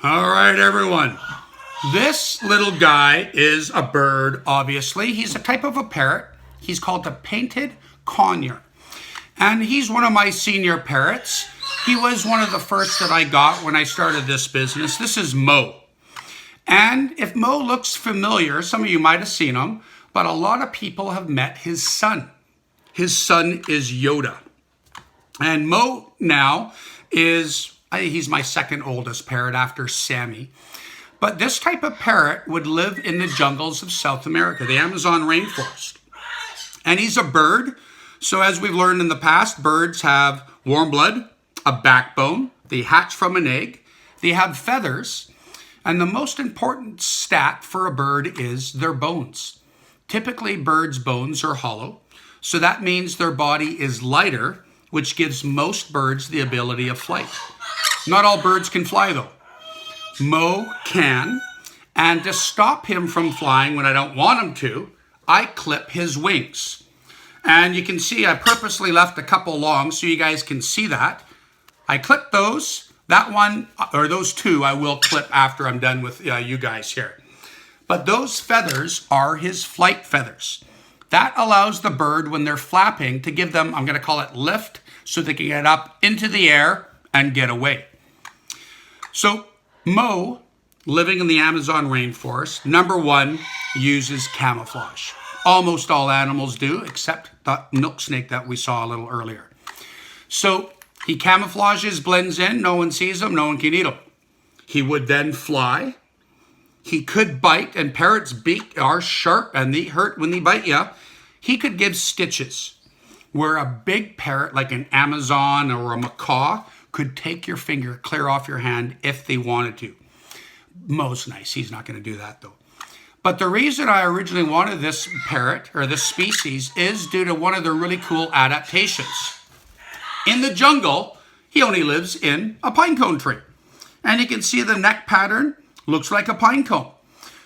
All right, everyone. This little guy is a bird, obviously. He's a type of a parrot. He's called the painted conure. And he's one of my senior parrots. He was one of the first that I got when I started this business. This is Mo. And if Mo looks familiar, some of you might have seen him, but a lot of people have met his son. His son is Yoda. And Mo now he's my second oldest parrot after Sammy. But this type of parrot would live in the jungles of South America, the Amazon rainforest. And he's a bird. So as we've learned in the past, birds have warm blood, a backbone, they hatch from an egg, they have feathers, and the most important stat for a bird is their bones. Typically, birds' bones are hollow, so that means their body is lighter, which gives most birds the ability of flight. Not all birds can fly, though. Mo can, and to stop him from flying when I don't want him to, I clip his wings. And you can see I purposely left a couple long so you guys can see that. I clip those. That one, or those two, I will clip after I'm done with you guys here. But those feathers are his flight feathers. That allows the bird, when they're flapping, to give them, I'm going to call it lift, so they can get up into the air and get away. So Mo, living in the Amazon rainforest, number one, uses camouflage. Almost all animals do, except the milk snake that we saw a little earlier. So he camouflages, blends in, no one sees him, no one can eat him. He would then fly. He could bite, and parrots' beak are sharp and they hurt when they bite you. He could give stitches, where a big parrot like an Amazon or a macaw could take your finger clear off your hand if they wanted to. Mo's nice. He's not going to do that, though. But the reason I originally wanted this parrot, or this species, is due to one of the really cool adaptations. In the jungle, he only lives in a pine cone tree. And you can see the neck pattern looks like a pine cone.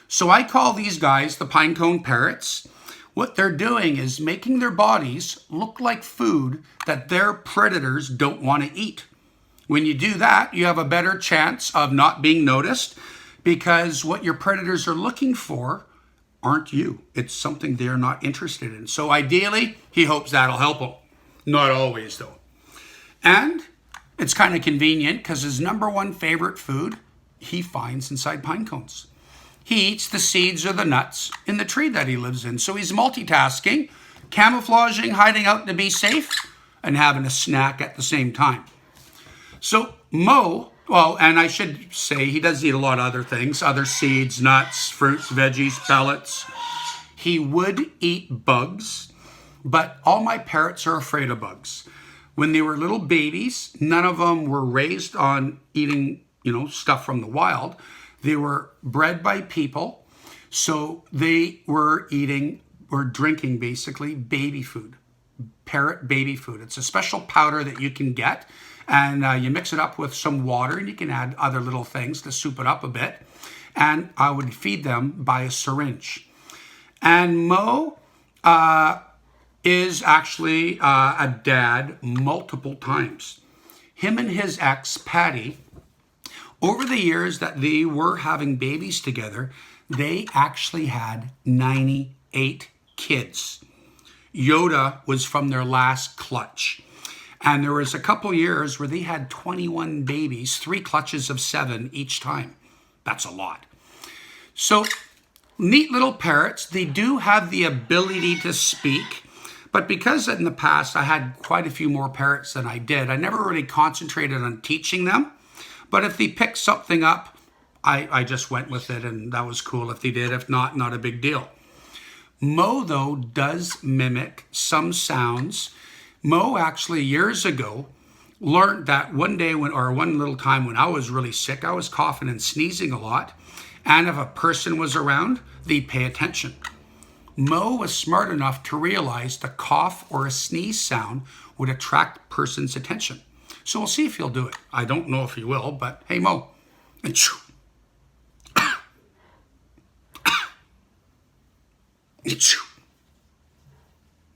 So I call these guys the pine cone parrots. What they're doing is making their bodies look like food that their predators don't want to eat. When you do that, you have a better chance of not being noticed, because what your predators are looking for aren't you. It's something they're not interested in. So ideally, he hopes that'll help him. Not always, though. And it's kind of convenient because his number one favorite food he finds inside pine cones. He eats the seeds or the nuts in the tree that he lives in. So he's multitasking, camouflaging, hiding out to be safe, and having a snack at the same time. So Mo, well, and I should say he does eat a lot of other things, other seeds, nuts, fruits, veggies, pellets. He would eat bugs, but all my parrots are afraid of bugs. When they were little babies, none of them were raised on eating, stuff from the wild. They were bred by people, so they were eating or drinking basically baby food, parrot baby food. It's a special powder that you can get, and you mix it up with some water, and you can add other little things to soup it up a bit. And I would feed them by a syringe. And Mo is actually a dad multiple times. Him and his ex, Patty, over the years that they were having babies together, they actually had 98 kids. Yoda was from their last clutch. And there was a couple years where they had 21 babies, 3 clutches of 7 each time. That's a lot. So, neat little parrots. They do have the ability to speak, but because in the past I had quite a few more parrots than I did, I never really concentrated on teaching them. But if they picked something up, I just went with it, and that was cool if they did. If not, not a big deal. Mo, though, does mimic some sounds. Mo actually years ago learned that one little time when I was really sick, I was coughing and sneezing a lot. And if a person was around, they'd pay attention. Mo was smart enough to realize the cough or a sneeze sound would attract person's attention. So we'll see if he'll do it. I don't know if he will, but hey, Mo.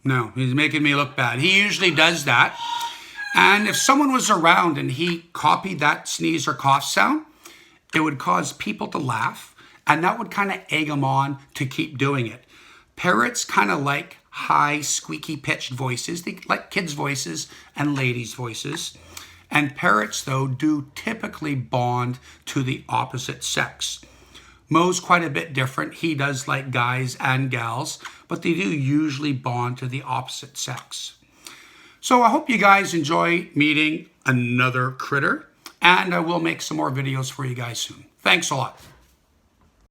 No, he's making me look bad. He usually does that. And if someone was around and he copied that sneeze or cough sound, it would cause people to laugh, and that would kind of egg them on to keep doing it. Parrots kind of like high, squeaky pitched voices. They like kids' voices and ladies' voices. And parrots, though, do typically bond to the opposite sex. Mo's quite a bit different. He does like guys and gals, but they do usually bond to the opposite sex. So I hope you guys enjoy meeting another critter, and I will make some more videos for you guys soon. Thanks a lot.